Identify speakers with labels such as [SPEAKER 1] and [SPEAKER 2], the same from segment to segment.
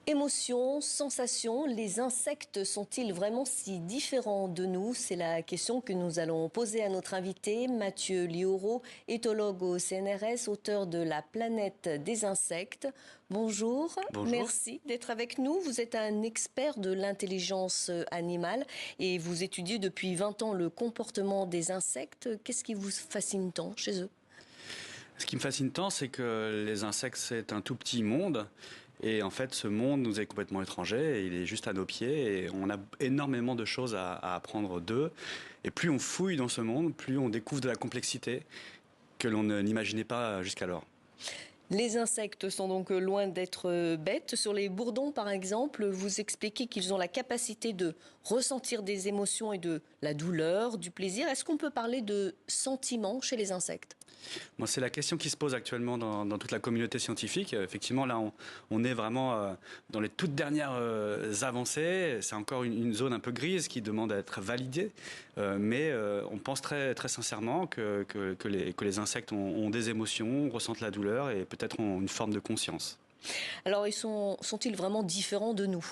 [SPEAKER 1] Émotions, sensations, les insectes sont-ils vraiment si différents de nous? C'est la question que nous allons poser à notre invité, Mathieu Liauraud, éthologue au CNRS, auteur de La planète des insectes. Bonjour,
[SPEAKER 2] Bonjour.
[SPEAKER 1] Merci d'être avec nous. Vous êtes un expert de l'intelligence animale et vous étudiez depuis 20 ans le comportement des insectes. Qu'est-ce qui vous fascine tant chez eux?
[SPEAKER 2] Ce qui me fascine tant, c'est que les insectes, c'est un tout petit monde. Et en fait, ce monde nous est complètement étranger. Il est juste à nos pieds. Et on a énormément de choses à apprendre d'eux. Et plus on fouille dans ce monde, plus on découvre de la complexité que l'on n'imaginait pas jusqu'alors.
[SPEAKER 1] Les insectes sont donc loin d'être bêtes. Sur les bourdons, par exemple, vous expliquez qu'ils ont la capacité de ressentir des émotions et de la douleur, du plaisir. Est-ce qu'on peut parler de sentiments chez les insectes?
[SPEAKER 2] Moi, c'est la question qui se pose actuellement dans toute la communauté scientifique. Effectivement, là, on est vraiment dans les toutes dernières avancées. C'est encore une zone un peu grise qui demande à être validée. Mais on pense très, très sincèrement que les insectes ont des émotions, ressentent la douleur et peut-être ont une forme de conscience.
[SPEAKER 1] Alors, sont-ils vraiment différents de nous?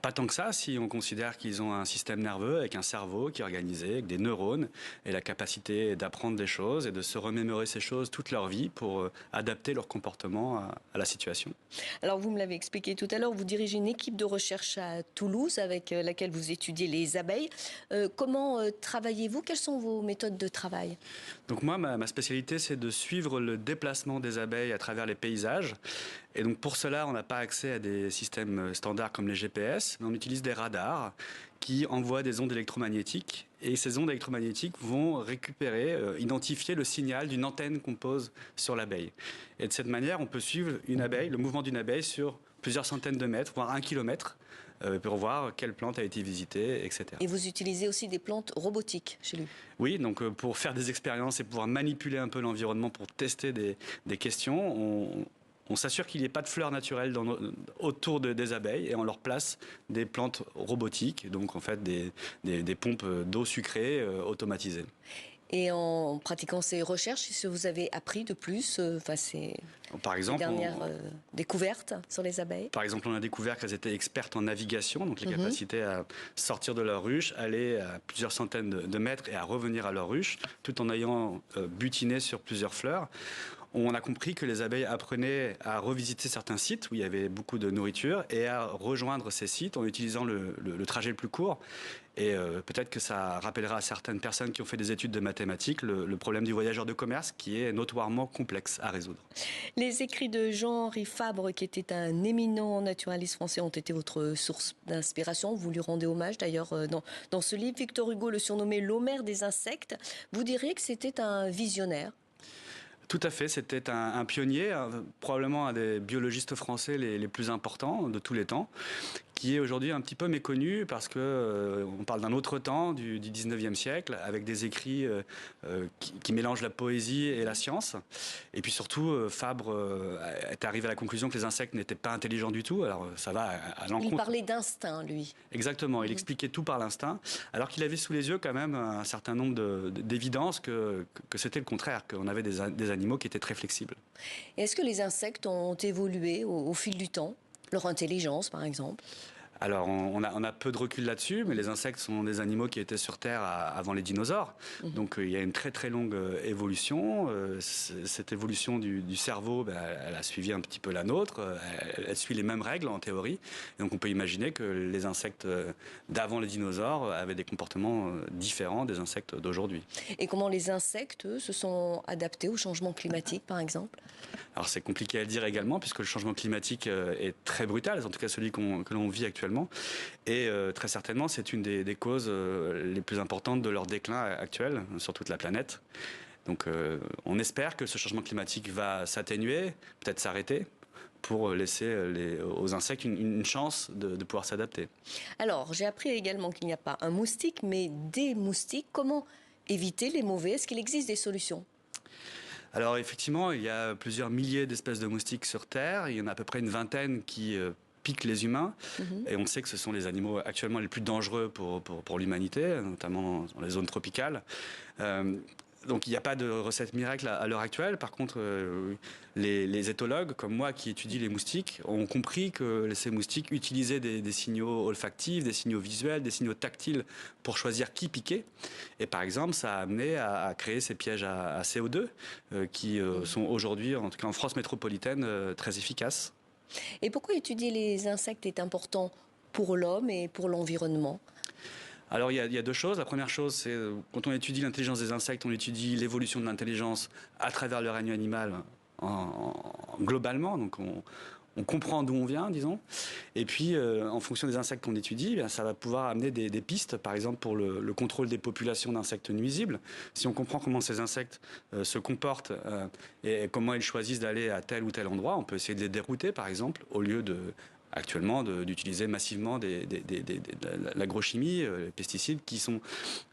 [SPEAKER 2] Pas tant que ça, si on considère qu'ils ont un système nerveux avec un cerveau qui est organisé, avec des neurones, et la capacité d'apprendre des choses et de se remémorer ces choses toute leur vie pour adapter leur comportement à la situation.
[SPEAKER 1] Alors, vous me l'avez expliqué tout à l'heure, vous dirigez une équipe de recherche à Toulouse avec laquelle vous étudiez les abeilles. Comment travaillez-vous? Quelles sont vos méthodes de travail?
[SPEAKER 2] Donc moi, ma spécialité, c'est de suivre le déplacement des abeilles à travers les paysages. Et donc pour cela, on n'a pas accès à des systèmes standards comme les GPS, mais on utilise des radars qui envoient des ondes électromagnétiques. Et ces ondes électromagnétiques vont récupérer, identifier le signal d'une antenne qu'on pose sur l'abeille. Et de cette manière, on peut suivre une abeille, le mouvement d'une abeille sur plusieurs centaines de mètres, voire 1 kilomètre, pour voir quelle plante a été visitée, etc.
[SPEAKER 1] Et vous utilisez aussi des plantes robotiques chez lui?
[SPEAKER 2] Oui, donc pour faire des expériences et pouvoir manipuler un peu l'environnement pour tester des questions, on s'assure qu'il n'y ait pas de fleurs naturelles autour des abeilles et on leur place des plantes robotiques, donc en fait des pompes d'eau sucrée automatisées.
[SPEAKER 1] Et en pratiquant ces recherches, qu'est-ce que vous avez appris de plus ces
[SPEAKER 2] Par exemple,
[SPEAKER 1] dernières découvertes sur les abeilles?
[SPEAKER 2] Par exemple, on a découvert qu'elles étaient expertes en navigation, donc les capacités à sortir de leur ruche, aller à plusieurs centaines de mètres et à revenir à leur ruche, tout en ayant butiné sur plusieurs fleurs. On a compris que les abeilles apprenaient à revisiter certains sites où il y avait beaucoup de nourriture et à rejoindre ces sites en utilisant le trajet le plus court. Et peut-être que ça rappellera à certaines personnes qui ont fait des études de mathématiques le problème du voyageur de commerce qui est notoirement complexe à résoudre.
[SPEAKER 1] Les écrits de Jean-Henri Fabre, qui était un éminent naturaliste français, ont été votre source d'inspiration. Vous lui rendez hommage d'ailleurs dans ce livre. Victor Hugo le surnommait l'Homère des insectes. Vous diriez que c'était un visionnaire?
[SPEAKER 2] Tout à fait, c'était un pionnier, probablement un des biologistes français les plus importants de tous les temps, qui est aujourd'hui un petit peu méconnu parce que on parle d'un autre temps, du 19e siècle, avec des écrits qui mélangent la poésie et la science. Et puis surtout, Fabre est arrivé à la conclusion que les insectes n'étaient pas intelligents du tout. Alors ça va à l'encontre.
[SPEAKER 1] Il parlait d'instinct, lui.
[SPEAKER 2] Exactement, il expliquait tout par l'instinct, alors qu'il avait sous les yeux quand même un certain nombre d'évidences que c'était le contraire, qu'on avait des animaux qui étaient très flexibles.
[SPEAKER 1] Est-ce que les insectes ont évolué au fil du temps? Leur intelligence, par exemple?
[SPEAKER 2] Alors, on a peu de recul là-dessus, mais les insectes sont des animaux qui étaient sur Terre avant les dinosaures. Donc, il y a une très très longue évolution. Cette évolution du cerveau, elle a suivi un petit peu la nôtre. Elle suit les mêmes règles en théorie. Et donc, on peut imaginer que les insectes d'avant les dinosaures avaient des comportements différents des insectes d'aujourd'hui.
[SPEAKER 1] Et comment les insectes, eux, se sont adaptés au changement climatique, par exemple?
[SPEAKER 2] Alors, c'est compliqué à le dire également, puisque le changement climatique est très brutal, en tout cas celui que l'on vit actuellement. Et très certainement, c'est une des causes les plus importantes de leur déclin actuel sur toute la planète. Donc on espère que ce changement climatique va s'atténuer, peut-être s'arrêter, pour laisser aux insectes une chance de pouvoir s'adapter.
[SPEAKER 1] Alors, j'ai appris également qu'il n'y a pas un moustique, mais des moustiques. Comment éviter les mauvais? Est-ce qu'il existe des solutions?
[SPEAKER 2] Alors effectivement, il y a plusieurs milliers d'espèces de moustiques sur Terre. Il y en a à peu près une vingtaine qui piquent les humains. Et on sait que ce sont les animaux actuellement les plus dangereux pour l'humanité, notamment dans les zones tropicales. Donc il n'y a pas de recette miracle à l'heure actuelle. Par contre, les éthologues, comme moi, qui étudient les moustiques, ont compris que ces moustiques utilisaient des signaux olfactifs, des signaux visuels, des signaux tactiles pour choisir qui piquer. Et par exemple, ça a amené à créer ces pièges à CO2 qui sont aujourd'hui, en tout cas en France métropolitaine, très efficaces.
[SPEAKER 1] Et pourquoi étudier les insectes est important pour l'homme et pour l'environnement?
[SPEAKER 2] Alors il y a deux choses. La première chose, c'est quand on étudie l'intelligence des insectes, on étudie l'évolution de l'intelligence à travers le règne animal globalement. Donc on comprend d'où on vient, disons. Et puis, en fonction des insectes qu'on étudie, ça va pouvoir amener des pistes, par exemple pour le contrôle des populations d'insectes nuisibles. Si on comprend comment ces insectes se comportent et comment ils choisissent d'aller à tel ou tel endroit, on peut essayer de les dérouter, par exemple, au lieu actuellement d'utiliser massivement de l'agrochimie, les pesticides qui sont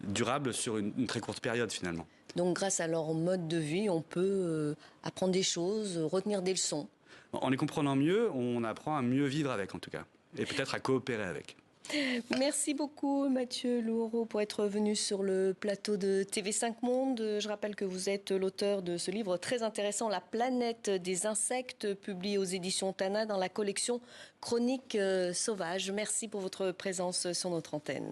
[SPEAKER 2] durables sur une très courte période finalement.
[SPEAKER 1] Donc grâce à leur mode de vie, on peut apprendre des choses, retenir des leçons.
[SPEAKER 2] En les comprenant mieux, on apprend à mieux vivre avec en tout cas, et peut-être à coopérer avec.
[SPEAKER 1] Merci beaucoup Mathieu Loureau pour être venu sur le plateau de TV5 Monde. Je rappelle que vous êtes l'auteur de ce livre très intéressant, La planète des insectes, publié aux éditions Tana dans la collection Chroniques sauvages. Merci pour votre présence sur notre antenne.